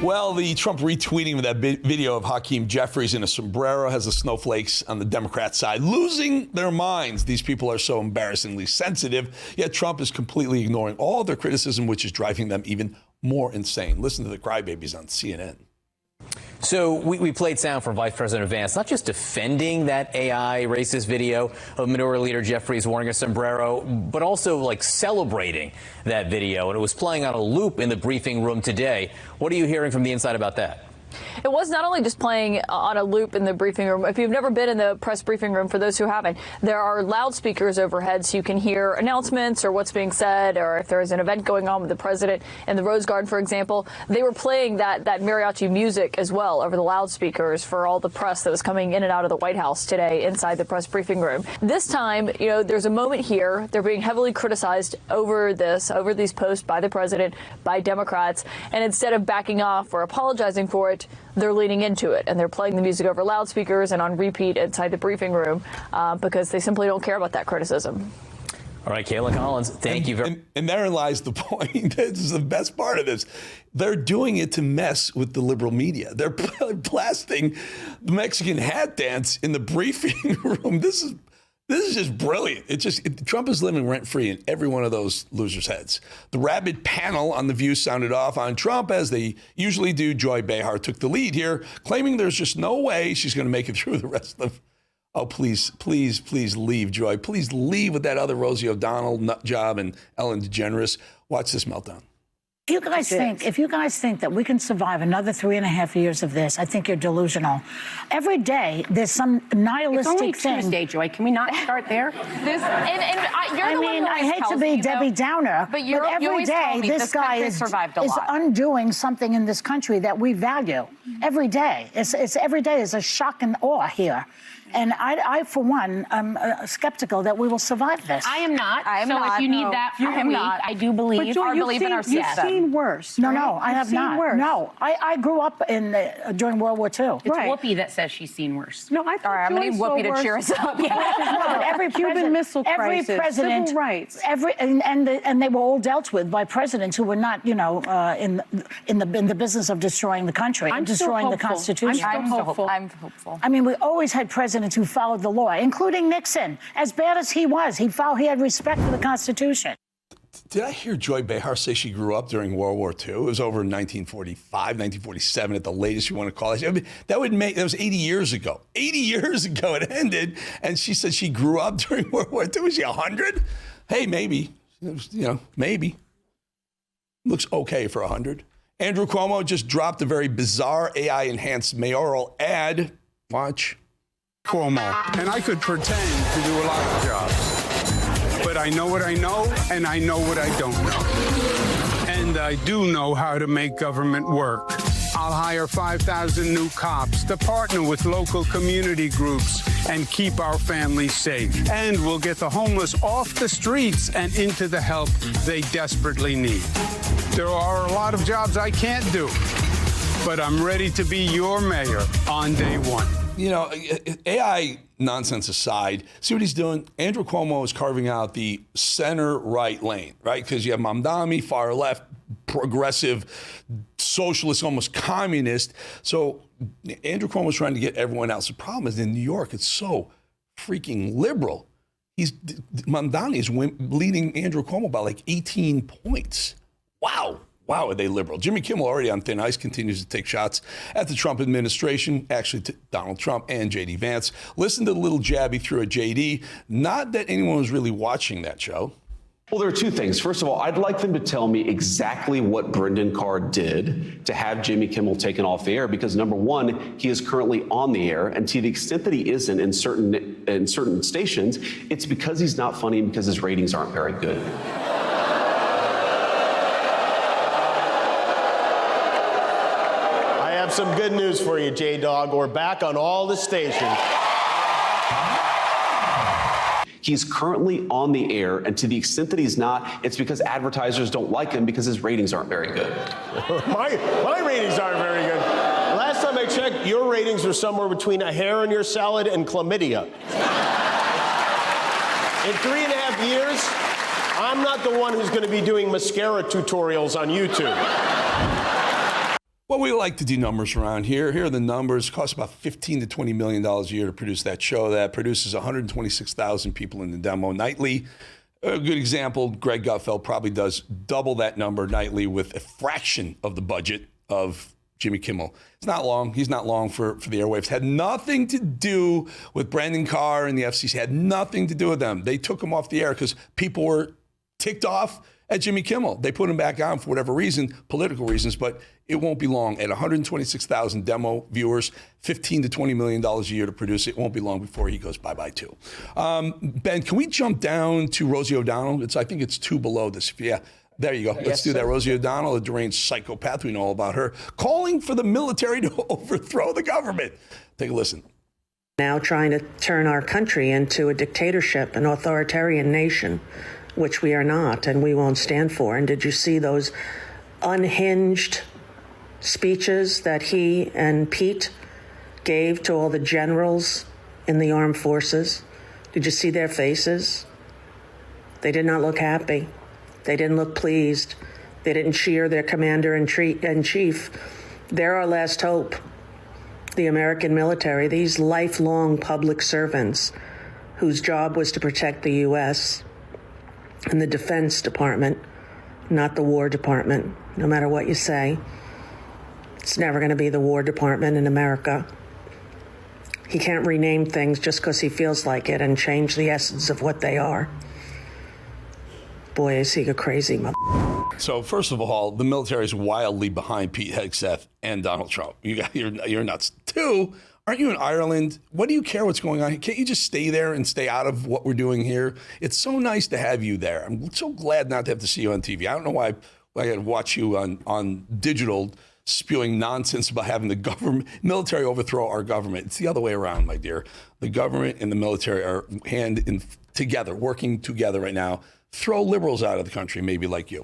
Well, the Trump retweeting of that video of Hakeem Jeffries in a sombrero has the snowflakes on the Democrat side losing their minds. These people are so embarrassingly sensitive, yet Trump is completely ignoring all their criticism, which is driving them even more insane. Listen to the crybabies on CNN. So we played sound from Vice President Vance, not just defending that AI racist video of Minority Leader Jeffries wearing a sombrero, but also like celebrating that video. And it was playing on a loop in the briefing room today. What are you hearing from the inside about that? It was not only just playing on a loop in the briefing room. If you've never been in the press briefing room, for those who haven't, there are loudspeakers overhead so you can hear announcements or what's being said, or if there's an event going on with the president in the Rose Garden, for example. They were playing that mariachi music as well over the loudspeakers for all the press that was coming in and out of the White House today inside the press briefing room. This time, you know, there's a moment here. They're being heavily criticized over these posts by the president, by Democrats, and instead of backing off or apologizing for it, they're leaning into it, and they're playing the music over loudspeakers and on repeat inside the briefing room because they simply don't care about that criticism. All right, Kayla Collins, thank you very much. And therein lies the point. This is the best part of this. They're doing it to mess with the liberal media. They're blasting the Mexican hat dance in the briefing room. This is just brilliant. Trump is living rent-free in every one of those losers' heads. The rabid panel on The View sounded off on Trump, as they usually do. Joy Behar took the lead here, claiming there's just no way she's going to make it through the rest of... Oh, please, please, please leave, Joy. Please leave with that other Rosie O'Donnell nut job and Ellen DeGeneres. Watch this meltdown. If you guys think that we can survive another 3.5 years of this, I think you're delusional. Every day there's some nihilistic thing. Tuesday, Joy. Can we not start there? I hate to be Debbie Downer, but every day this guy is undoing something in this country that we value. Every day. Every day is a shock and awe here. And I, for one, am skeptical that we will survive this. I am not. If you need that from me, I do believe Joy, in our system. You've seen worse. No, right? no, I have not. Worse. No, I grew up during World War II. It's Whoopi that says she's seen worse. No, I thought I'm going to need Whoopi to cheer us up. No, but every Cuban Missile Crisis, every president, civil rights, and they were all dealt with by presidents who were not, in the business of destroying the country and destroying the Constitution. I'm hopeful. I mean, we always had presidents who followed the law, including Nixon. As bad as he was, he had respect for the Constitution. Did I hear Joy Behar say she grew up during World War II? It was over in 1945, 1947 at the latest, you want to call it. I mean, that was 80 years ago. 80 years ago it ended, and she said she grew up during World War II. Was she 100? Hey, maybe. Maybe. Looks okay for 100. Andrew Cuomo just dropped a very bizarre AI-enhanced mayoral ad. Watch. Cuomo, and I could pretend to do a lot of jobs, but I know what I know, and I know what I don't know. And I do know how to make government work. I'll hire 5,000 new cops to partner with local community groups and keep our families safe. And we'll get the homeless off the streets and into the help they desperately need. There are a lot of jobs I can't do, but I'm ready to be your mayor on day one. You know, AI nonsense aside, see what he's doing? Andrew Cuomo is carving out the center-right lane, right? Because you have Mamdani, far left, progressive, socialist, almost communist. So Andrew Cuomo is trying to get everyone else. The problem is in New York, it's so freaking liberal. Mamdani is leading Andrew Cuomo by like 18 points. Wow. Wow, are they liberal? Jimmy Kimmel, already on thin ice, continues to take shots at the Trump administration, actually to Donald Trump and JD Vance. Listen to the little jab he threw at JD. Not that anyone was really watching that show. Well, there are two things. First of all, I'd like them to tell me exactly what Brendan Carr did to have Jimmy Kimmel taken off the air, because number one, he is currently on the air, and to the extent that he isn't in certain stations, it's because he's not funny and because his ratings aren't very good. Some good news for you, J-Dog. We're back on all the stations. He's currently on the air, and to the extent that he's not, it's because advertisers don't like him because his ratings aren't very good. My ratings aren't very good. Last time I checked, your ratings were somewhere between a hair in your salad and chlamydia. In 3.5 years, I'm not the one who's going to be doing mascara tutorials on YouTube. Well, we like to do numbers around here. Here are the numbers. It costs about $15 to $20 million a year to produce that show. That produces 126,000 people in the demo nightly. A good example, Greg Gutfeld probably does double that number nightly with a fraction of the budget of Jimmy Kimmel. It's not long. He's not long for the airwaves. Had nothing to do with Brendan Carr and the FCC. Had nothing to do with them. They took him off the air because people were ticked off at Jimmy Kimmel. They put him back on for whatever reason, political reasons, but it won't be long. At 126,000 demo viewers, $15 to $20 million a year to produce it. Won't be long before he goes bye-bye too. Ben, can we jump down to Rosie O'Donnell? I think it's 2 below this. Yeah, there you go. Let's do that. Rosie O'Donnell, a deranged psychopath. We know all about her. Calling for the military to overthrow the government. Take a listen. Now trying to turn our country into a dictatorship, an authoritarian nation, which we are not and we won't stand for. And did you see those unhinged speeches that he and Pete gave to all the generals in the armed forces? Did you see their faces? They did not look happy. They didn't look pleased. They didn't cheer their commander-in-chief. They're our last hope. The American military, these lifelong public servants whose job was to protect the U.S., and the Defense Department, not the War Department, no matter what you say. It's never going to be the War Department in America. He can't rename things just because he feels like it and change the essence of what they are. Boy, is he a crazy mother. So first of all, the military is wildly behind Pete Hegseth and Donald Trump. You're nuts. 2, aren't you in Ireland? What do you care what's going on? Can't you just stay there and stay out of what we're doing here? It's so nice to have you there. I'm so glad not to have to see you on TV. I don't know why I had to watch you on digital spewing nonsense about having the government, military overthrow our government. It's the other way around, my dear. The government and the military are together, working together right now. Throw liberals out of the country, maybe like you.